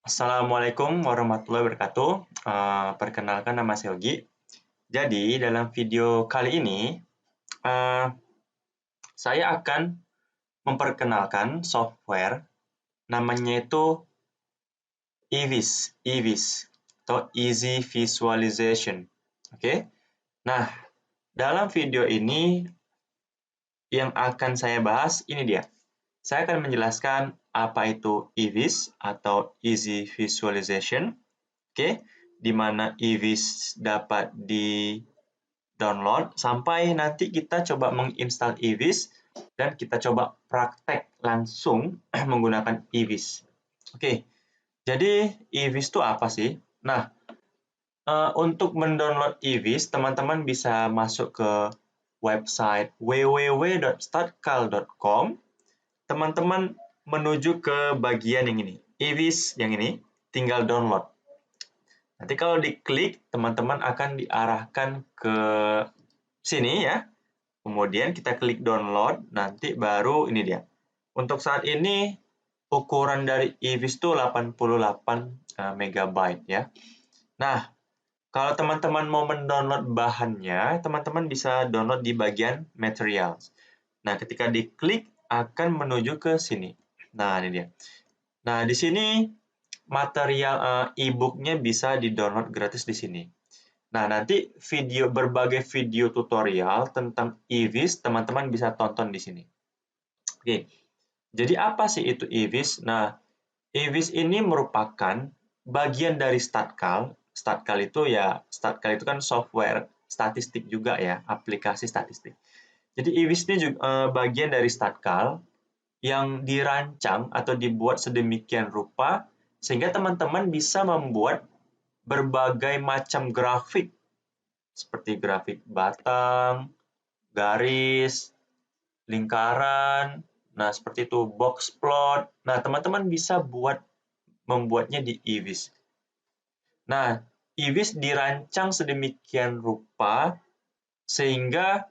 Assalamualaikum warahmatullahi wabarakatuh. Perkenalkan nama saya Yogi. Jadi dalam video kali ini eh, saya akan memperkenalkan software namanya itu EVIS atau Easy Visualization. Oke. Nah, dalam video ini yang akan saya bahas ini dia. Saya akan menjelaskan apa itu EVIS atau Easy Visualization. Oke, di mana EVIS dapat di-download sampai nanti kita coba menginstal EVIS dan kita coba praktek langsung menggunakan EVIS. Oke, jadi EVIS itu apa sih? Nah, untuk mendownload EVIS, teman-teman bisa masuk ke website www.startkal.com. Teman-teman menuju ke bagian yang ini, EVIS yang ini, tinggal download. Nanti kalau diklik, teman-teman akan diarahkan ke sini ya. Kemudian kita klik download, nanti baru ini dia. Untuk saat ini, ukuran dari EVIS itu 88 MB ya. Nah, kalau teman-teman mau mendownload bahannya, teman-teman bisa download di bagian materials. Nah, ketika diklik, akan menuju ke sini. Nah, ini dia. Nah, di sini material e-booknya bisa di-download gratis di sini. Nah, nanti berbagai video tutorial tentang EVIS teman-teman bisa tonton di sini. Oke, jadi apa sih itu EVIS? Nah, EVIS ini merupakan bagian dari Statkal. Statkal itu kan software statistik juga ya, aplikasi statistik. Jadi EVIS ini juga bagian dari Statkal yang dirancang atau dibuat sedemikian rupa sehingga teman-teman bisa membuat berbagai macam grafik seperti grafik batang, garis, lingkaran, nah seperti itu box plot. Nah, teman-teman bisa membuatnya di EVIS. Nah, EVIS dirancang sedemikian rupa sehingga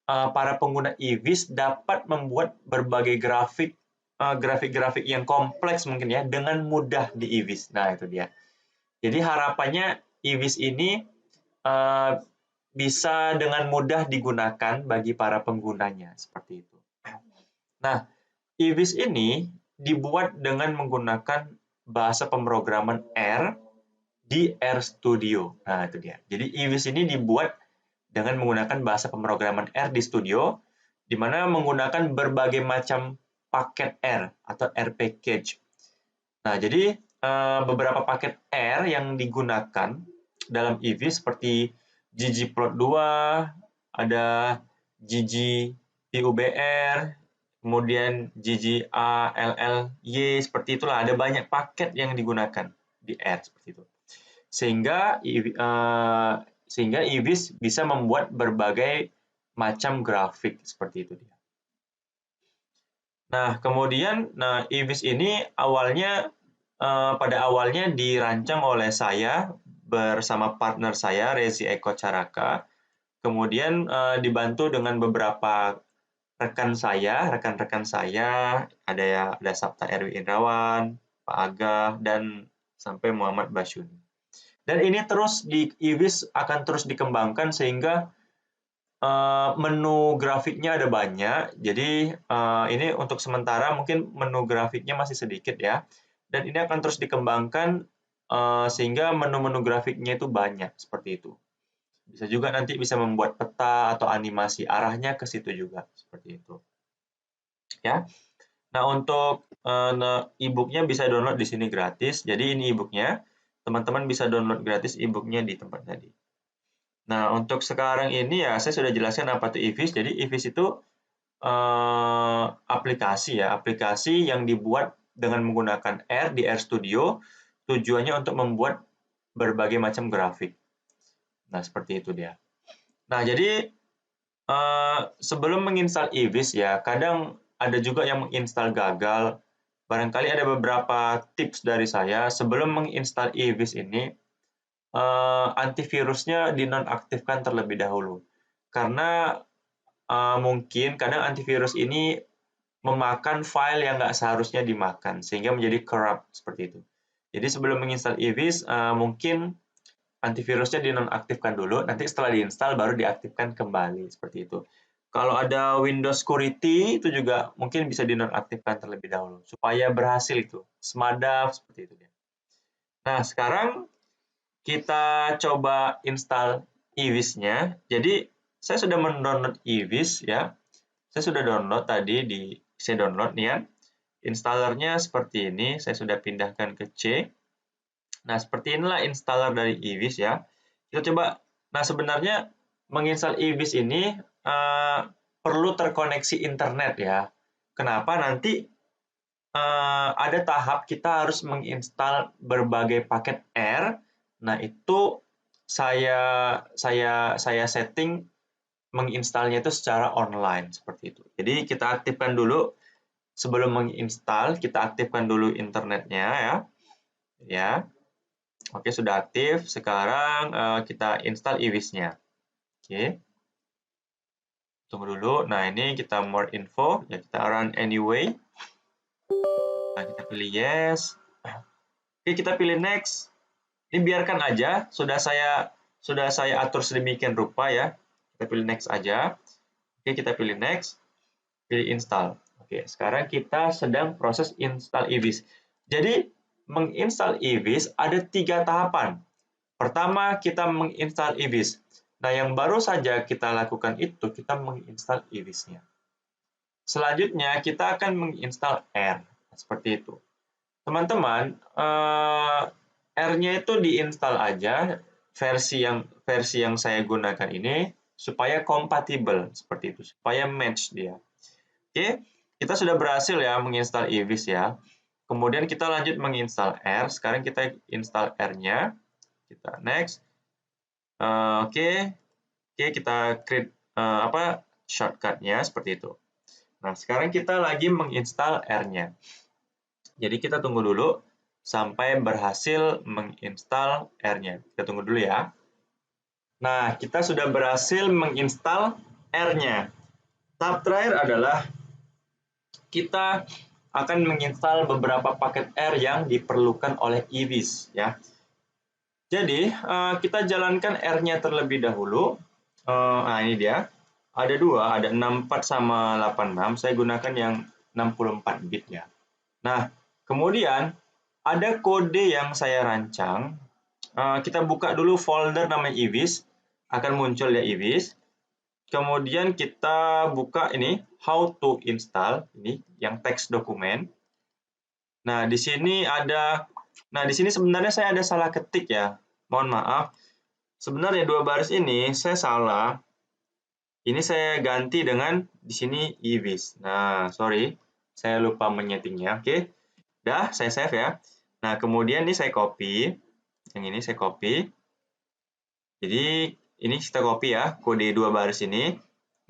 para pengguna EVIS dapat membuat berbagai grafik-grafik yang kompleks mungkin ya dengan mudah di EVIS. Nah, itu dia. Jadi harapannya EVIS ini uh, bisa dengan mudah digunakan bagi para penggunanya seperti itu. Nah, EVIS ini dibuat dengan menggunakan bahasa pemrograman R di RStudio. Nah, itu dia. Jadi EVIS ini dibuat dengan menggunakan bahasa pemrograman R di Studio, di mana menggunakan berbagai macam paket R atau R package. Nah, jadi beberapa paket R yang digunakan dalam EVIS seperti ggplot2, ada ggpubr, kemudian ggally, seperti itulah. Ada banyak paket yang digunakan di R seperti itu. Sehingga EVIS bisa membuat berbagai macam grafik seperti itu dia. Nah, kemudian EVIS ini pada awalnya dirancang oleh saya bersama partner saya Rezi Eko Caraka. Kemudian dibantu dengan beberapa rekan-rekan saya, ada Sabta Erwi Indrawan, Pak Aga, dan sampai Muhammad Basyuni. Dan ini di EVIS akan terus dikembangkan sehingga menu grafiknya ada banyak. Jadi ini untuk sementara mungkin menu grafiknya masih sedikit ya. Dan ini akan terus dikembangkan sehingga menu-menu grafiknya itu banyak seperti itu. Bisa juga nanti bisa membuat peta atau animasi arahnya ke situ juga seperti itu. Ya. Nah, untuk e-booknya bisa download di sini gratis. Jadi ini e-booknya. Teman-teman bisa download gratis e-booknya di tempat tadi. Nah, untuk sekarang ini ya saya sudah jelaskan apa itu EVIS. Jadi EVIS itu aplikasi yang dibuat dengan menggunakan R di RStudio. Tujuannya untuk membuat berbagai macam grafik. Nah, seperti itu dia. Nah, jadi sebelum menginstal EVIS ya, kadang ada juga yang menginstal gagal. Barangkali ada beberapa tips dari saya sebelum menginstal EVIS ini. Antivirusnya dinonaktifkan terlebih dahulu. Karena mungkin kadang antivirus ini memakan file yang nggak seharusnya dimakan, sehingga menjadi corrupt seperti itu. Jadi sebelum menginstal evis, mungkin antivirusnya dinonaktifkan dulu, nanti setelah diinstal baru diaktifkan kembali, seperti itu. Kalau ada Windows Security, itu juga mungkin bisa dinonaktifkan terlebih dahulu, supaya berhasil itu, SMADAV, seperti itu. Nah, sekarang kita coba install evis-nya. Jadi, saya sudah mendownload evis, ya. Saya sudah download tadi, saya download nih ya. Installernya seperti ini, saya sudah pindahkan ke C. Nah, seperti inilah installer dari evis ya. Kita coba, nah sebenarnya menginstal evis ini perlu terkoneksi internet ya. Kenapa? Nanti ada tahap kita harus menginstal berbagai paket R. Nah, itu saya setting menginstalnya itu secara online seperti itu. Jadi kita aktifkan dulu sebelum menginstal, kita aktifkan dulu internetnya ya. Ya. Oke, sudah aktif. Sekarang kita install evis-nya. Oke. Tunggu dulu. Nah, ini kita more info. Ya, kita run anyway. Nah, kita pilih yes. Oke, kita pilih next. Ini biarkan aja. Sudah saya atur sedemikian rupa ya. Kita pilih next aja. Oke, kita pilih next. Pilih install. Oke, sekarang kita sedang proses install evis. Jadi, menginstal evis ada 3 tahapan. Pertama, kita menginstal evis. Nah, yang baru saja kita lakukan itu, kita menginstal evis-nya. Selanjutnya, kita akan menginstal R. Seperti itu. Teman-teman, R-nya itu diinstal aja versi yang saya gunakan ini supaya kompatibel seperti itu, supaya match dia. Oke, kita sudah berhasil ya menginstal evis ya. Kemudian kita lanjut menginstal R. Sekarang kita install R-nya. Kita next. Oke, kita create shortcut-nya seperti itu. Nah, sekarang kita lagi menginstal R-nya. Jadi kita tunggu dulu sampai berhasil menginstal R-nya. Kita tunggu dulu ya. Nah, kita sudah berhasil menginstal R-nya. Tahap terakhir adalah kita akan menginstal beberapa paket R yang diperlukan oleh evis ya. Jadi, kita jalankan R-nya terlebih dahulu. Nah, ini dia. Ada 2, ada 64 sama 86. Saya gunakan yang 64 bit ya. Nah, kemudian ada kode yang saya rancang. Kita buka dulu folder namanya evis. Akan muncul ya evis. Kemudian kita buka ini how to install, ini yang teks dokumen. Nah, di sini sebenarnya saya ada salah ketik ya. Mohon maaf. Sebenarnya 2 baris ini saya salah. Ini saya ganti dengan di sini evis. Nah, sorry. Saya lupa menyetingnya. Oke. Dah, saya save ya. Nah, kemudian ini saya copy. Yang ini saya copy. Jadi, ini kita copy ya, kode 2 baris ini.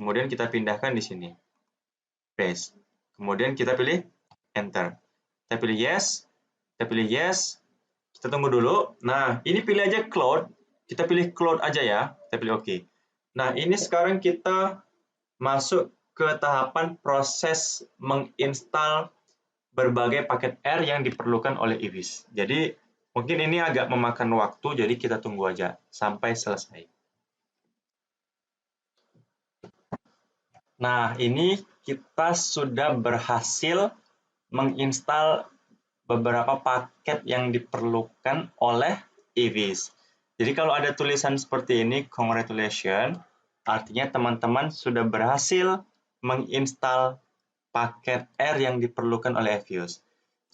Kemudian kita pindahkan di sini. Paste. Kemudian kita pilih enter. Kita pilih yes. Kita pilih yes. Kita tunggu dulu. Nah, ini pilih aja cloud. Kita pilih cloud aja ya. Kita pilih OK. Nah, ini sekarang kita masuk ke tahapan proses menginstal berbagai paket R yang diperlukan oleh evis. Jadi, mungkin ini agak memakan waktu, jadi kita tunggu aja sampai selesai. Nah, ini kita sudah berhasil menginstal beberapa paket yang diperlukan oleh evis. Jadi kalau ada tulisan seperti ini, congratulations, artinya teman-teman sudah berhasil menginstal paket R yang diperlukan oleh evis.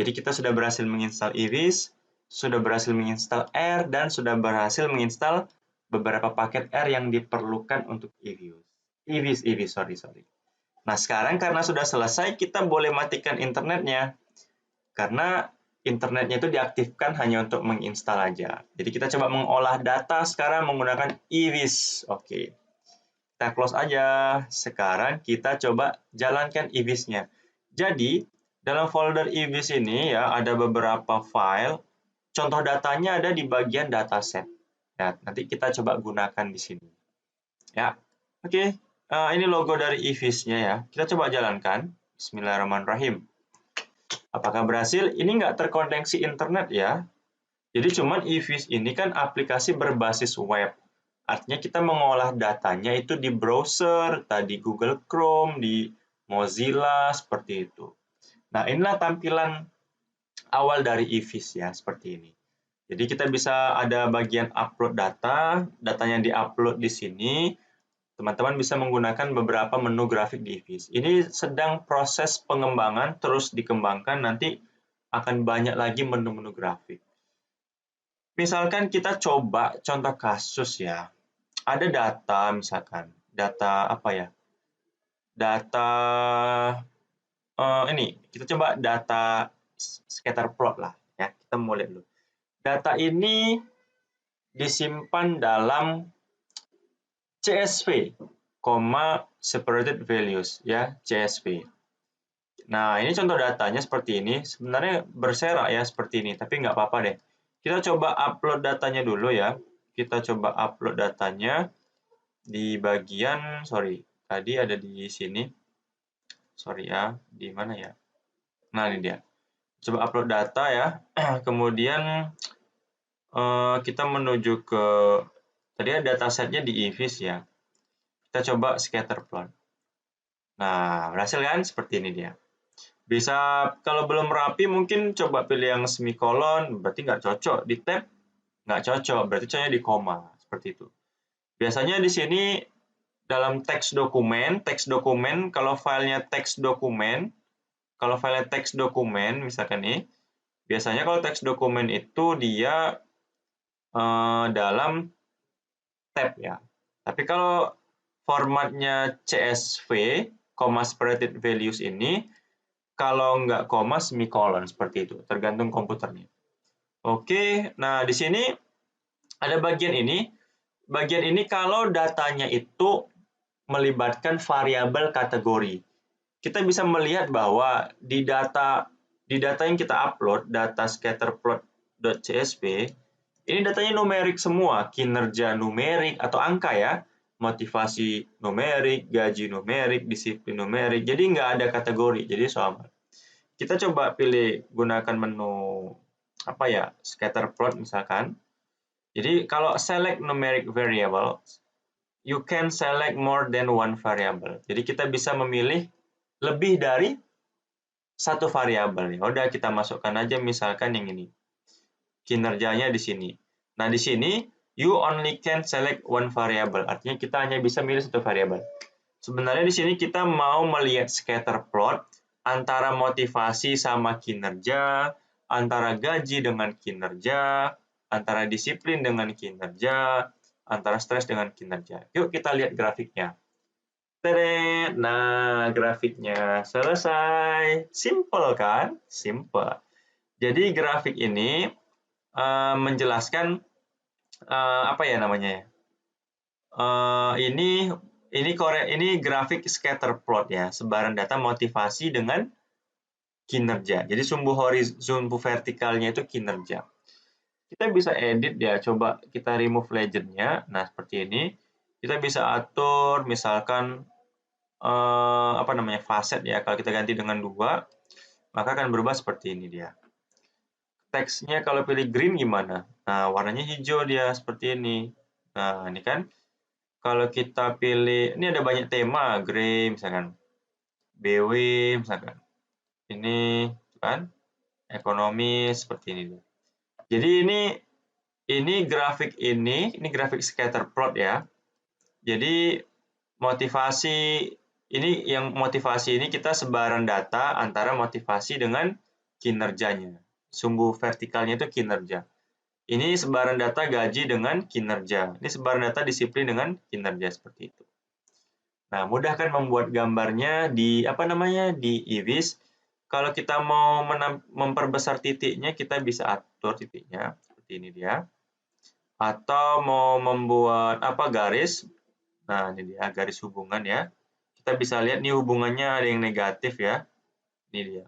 Jadi kita sudah berhasil menginstal evis, sudah berhasil menginstal R, dan sudah berhasil menginstal beberapa paket R yang diperlukan untuk evis. Sorry. Nah, sekarang karena sudah selesai, kita boleh matikan internetnya. Karena internetnya itu diaktifkan hanya untuk menginstal aja. Jadi kita coba mengolah data sekarang menggunakan evis. Oke. Kita close aja. Sekarang kita coba jalankan evis-nya. Jadi, dalam folder evis ini ya ada beberapa file. Contoh datanya ada di bagian dataset. Ya, nanti kita coba gunakan di sini. Ya. Oke. Ini logo dari evis-nya ya. Kita coba jalankan. Bismillahirrahmanirrahim. Apakah berhasil? Ini nggak terkoneksi internet ya. Jadi cuman eVis ini kan aplikasi berbasis web. Artinya kita mengolah datanya itu di browser, tadi Google Chrome, di Mozilla, seperti itu. Nah, inilah tampilan awal dari eVis ya, seperti ini. Jadi kita bisa ada bagian upload data, datanya di-upload di sini. Teman-teman bisa menggunakan beberapa menu grafik di eVis. Ini sedang proses pengembangan, terus dikembangkan, nanti akan banyak lagi menu-menu grafik. Misalkan kita coba contoh kasus ya, ada data misalkan, data apa ya, data ini, kita coba data scatter plot lah ya, kita mau lihat dulu. Data ini disimpan dalam CSV, separated values ya, CSV. Nah, ini contoh datanya seperti ini. Sebenarnya berserak ya seperti ini, tapi nggak apa-apa deh. Kita coba upload datanya dulu ya. Kita coba upload datanya di bagian, sorry, tadi ada di sini. Sorry ya, di mana ya? Nah, ini dia. Coba upload data ya. Kemudian kita menuju ke, tadi ada datasetnya di eVis ya. Kita coba scatter plot. Nah, berhasil kan? Seperti ini dia. Bisa, kalau belum rapi mungkin coba pilih yang semikolon, berarti nggak cocok. Di tab, nggak cocok, berarti cocoknya di koma. Seperti itu. Biasanya di sini dalam teks dokumen, kalau filenya teks dokumen, misalkan nih, biasanya kalau teks dokumen itu dia dalam tab ya. Tapi kalau formatnya CSV, separated values ini, kalau nggak koma semikolon seperti itu, tergantung komputernya. Oke, nah di sini ada bagian ini. Bagian ini kalau datanya itu melibatkan variabel kategori. Kita bisa melihat bahwa di data yang kita upload, data scatterplot.csv, ini datanya numerik semua, kinerja numerik atau angka ya, motivasi numerik, gaji numerik, disiplin numerik. Jadi nggak ada kategori, jadi sama. Kita coba pilih gunakan menu apa ya, scatter plot misalkan. Jadi kalau select numeric variable, you can select more than one variable. Jadi kita bisa memilih lebih dari satu variabel. Ya udah kita masukkan aja misalkan yang ini. Kinerjanya di sini. Nah, di sini you only can select one variable. Artinya kita hanya bisa milih satu variabel. Sebenarnya di sini kita mau melihat scatter plot antara motivasi sama kinerja, antara gaji dengan kinerja, antara disiplin dengan kinerja, antara stres dengan kinerja. Yuk kita lihat grafiknya. Teret. Nah, grafiknya selesai. Simple kan? Simple. Jadi grafik ini menjelaskan apa ya namanya ya? Ini grafik scatter plot ya, sebaran data motivasi dengan kinerja. Jadi sumbu vertikalnya itu kinerja. Kita bisa edit ya, coba kita remove legend-nya. Nah, seperti ini. Kita bisa atur misalkan apa namanya, facet ya. Kalau kita ganti dengan 2, maka akan berubah seperti ini dia. Teksnya kalau pilih green gimana? Nah, warnanya hijau dia seperti ini. Nah, ini kan kalau kita pilih, ini ada banyak tema, grey misalkan, BW misalkan, ini kan ekonomi seperti ini. Jadi ini grafik ini grafik scatter plot ya. Jadi motivasi ini kita sebaran data antara motivasi dengan kinerjanya. Sumbu vertikalnya itu kinerja. Ini sebaran data gaji dengan kinerja. Ini sebaran data disiplin dengan kinerja seperti itu. Nah, mudah kan membuat gambarnya di eVis. Kalau kita mau memperbesar titiknya, kita bisa atur titiknya seperti ini dia. Atau mau membuat garis. Nah, ini dia garis hubungan ya. Kita bisa lihat nih hubungannya ada yang negatif ya. Ini dia.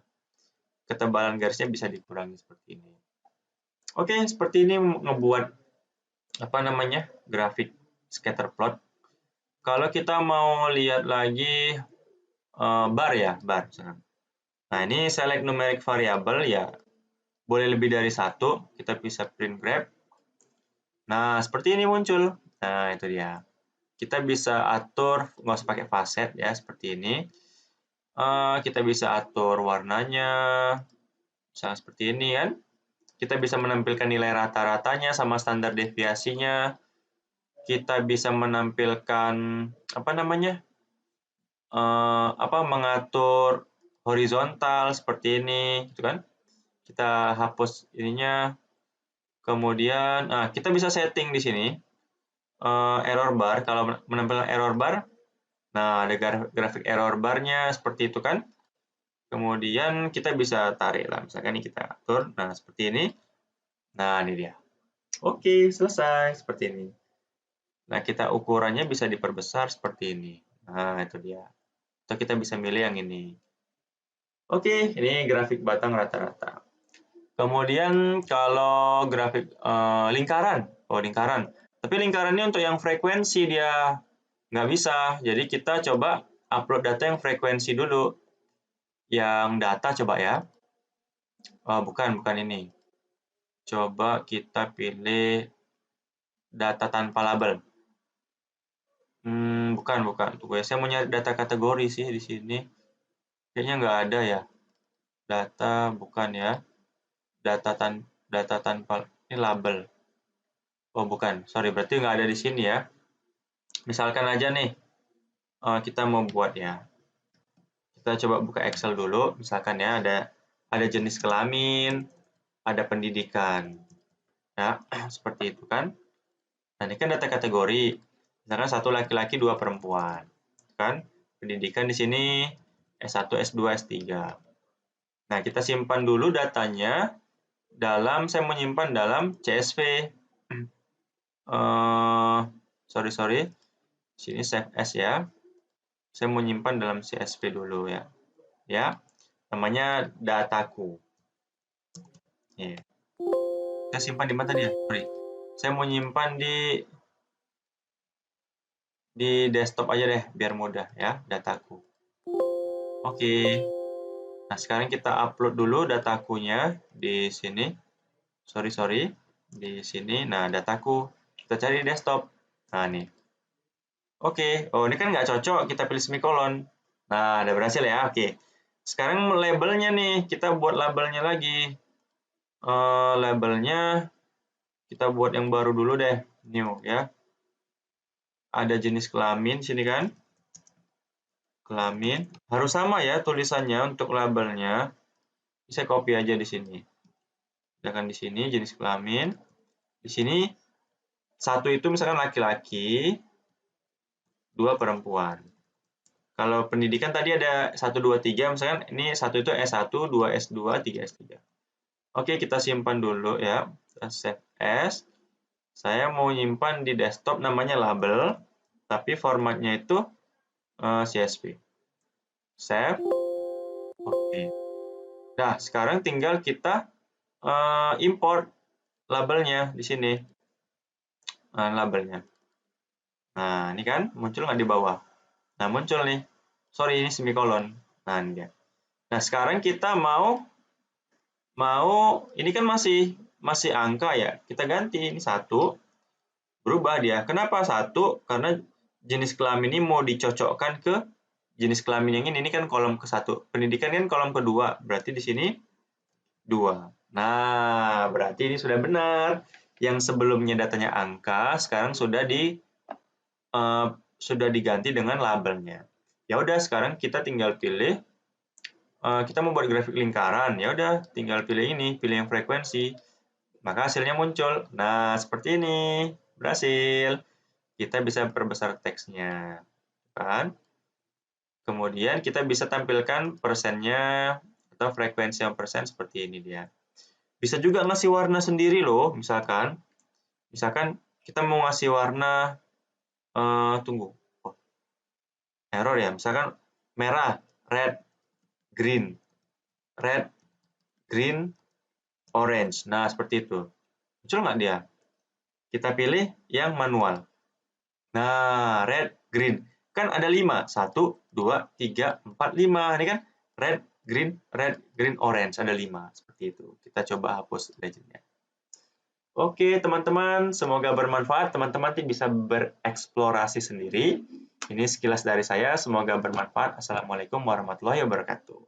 Ketebalan garisnya bisa dikurangi seperti ini. Oke, seperti ini ngebuat grafik scatter plot. Kalau kita mau lihat lagi bar ya, bar. Nah, ini select numeric variable ya. boleh lebih dari satu, kita bisa print grab. Nah, seperti ini muncul. Nah, itu dia. Kita bisa atur, nggak usah pakai facet ya, seperti ini. Kita bisa atur warnanya, misalnya seperti ini kan. Kita bisa menampilkan nilai rata-ratanya sama standar deviasinya. Kita bisa menampilkan apa namanya? Mengatur horizontal seperti ini, gitu kan? Kita hapus ininya. Kemudian, kita bisa setting di sini error bar. Kalau menampilkan error bar, nah ada grafik error barnya seperti itu kan. Kemudian kita bisa tarik lah, misalkan ini kita atur, nah seperti ini. Nah ini dia. Oke, selesai seperti ini. Nah kita ukurannya bisa diperbesar seperti ini. Nah itu dia. Atau kita bisa milih yang ini. Oke, ini grafik batang rata-rata. Kemudian kalau grafik lingkaran, lingkaran. Tapi lingkarannya untuk yang frekuensi dia nggak bisa. Jadi kita coba upload data yang frekuensi dulu. Yang data coba ya. Bukan ini. Coba kita pilih data tanpa label. Bukan. Tunggu ya, saya mau nyari data kategori sih di sini. Kayaknya nggak ada ya. Data bukan ya. Data tanpa ini label. Bukan. Sorry, berarti nggak ada di sini ya. Misalkan aja nih, kita mau buat ya. Kita coba buka Excel dulu. Misalkan ya ada jenis kelamin, ada pendidikan. Ya, seperti itu kan. Nah, ini kan data kategori. Misalkan satu laki-laki, dua perempuan. Kan? Pendidikan di sini S1, S2, S3. Nah, kita simpan dulu datanya saya menyimpan dalam CSV. Sorry. Sini save as ya. Saya menyimpan dalam CSV dulu ya. Ya, namanya dataku. Yeah. Saya simpan di mana tadi ya? Sorry. Saya mau nyimpan di desktop aja deh, biar mudah ya, dataku. Oke. Nah, sekarang kita upload dulu datakunya di sini. Sorry. Di sini. Nah, dataku. Kita cari di desktop. Nah, nih. Oke. Oh, ini kan nggak cocok. Kita pilih semikolon. Nah, udah berhasil ya. Oke. Sekarang labelnya nih. Kita buat labelnya lagi. Labelnya kita buat yang baru dulu deh. New ya. Ada jenis kelamin sini kan. Kelamin. Harus sama ya tulisannya untuk labelnya. Bisa copy aja di sini. Misalkan di sini jenis kelamin. Di sini satu itu misalkan laki-laki, dua perempuan. Kalau pendidikan tadi ada 1, 2, 3, misalkan ini satu itu S1, 2 S2, 3 S3. Oke, kita simpan dulu ya. Kita save as. Saya mau nyimpan di desktop namanya label, tapi formatnya itu CSV. Save. Oke. Nah, sekarang tinggal kita import labelnya di sini. Labelnya. Nah, ini kan muncul nggak di bawah? Nah, muncul nih. Sorry, ini semikolon. Nah, ini dia. Nah, sekarang kita mau ini kan masih angka ya. Kita ganti ini 1. Berubah dia. Kenapa 1? Karena jenis kelamin ini mau dicocokkan ke jenis kelamin yang ini. Ini kan kolom ke-1. Pendidikan kan kolom ke-2. Berarti di sini 2. Nah, berarti ini sudah benar. Yang sebelumnya datanya angka, sekarang sudah diganti dengan labelnya. Ya udah, sekarang kita tinggal pilih. Kita mau buat grafik lingkaran, ya udah tinggal pilih ini, pilih yang frekuensi. Maka hasilnya muncul. Nah, seperti ini. Berhasil. Kita bisa perbesar teksnya. Kan? Kemudian kita bisa tampilkan persennya atau frekuensi yang persen seperti ini dia. Bisa juga ngasih warna sendiri loh, misalkan kita mau ngasih warna tunggu. Error ya, misalkan merah, red, green, orange. Nah, seperti itu. Muncul nggak dia? Kita pilih yang manual. Nah, red, green. Kan ada 5. 1, 2, 3, 4, 5. Ini kan red, green, red, green, orange. Ada 5. Seperti itu. Kita coba hapus legendnya. Oke, teman-teman. Semoga bermanfaat. Teman-teman bisa bereksplorasi sendiri. Ini sekilas dari saya. Semoga bermanfaat. Assalamualaikum warahmatullahi wabarakatuh.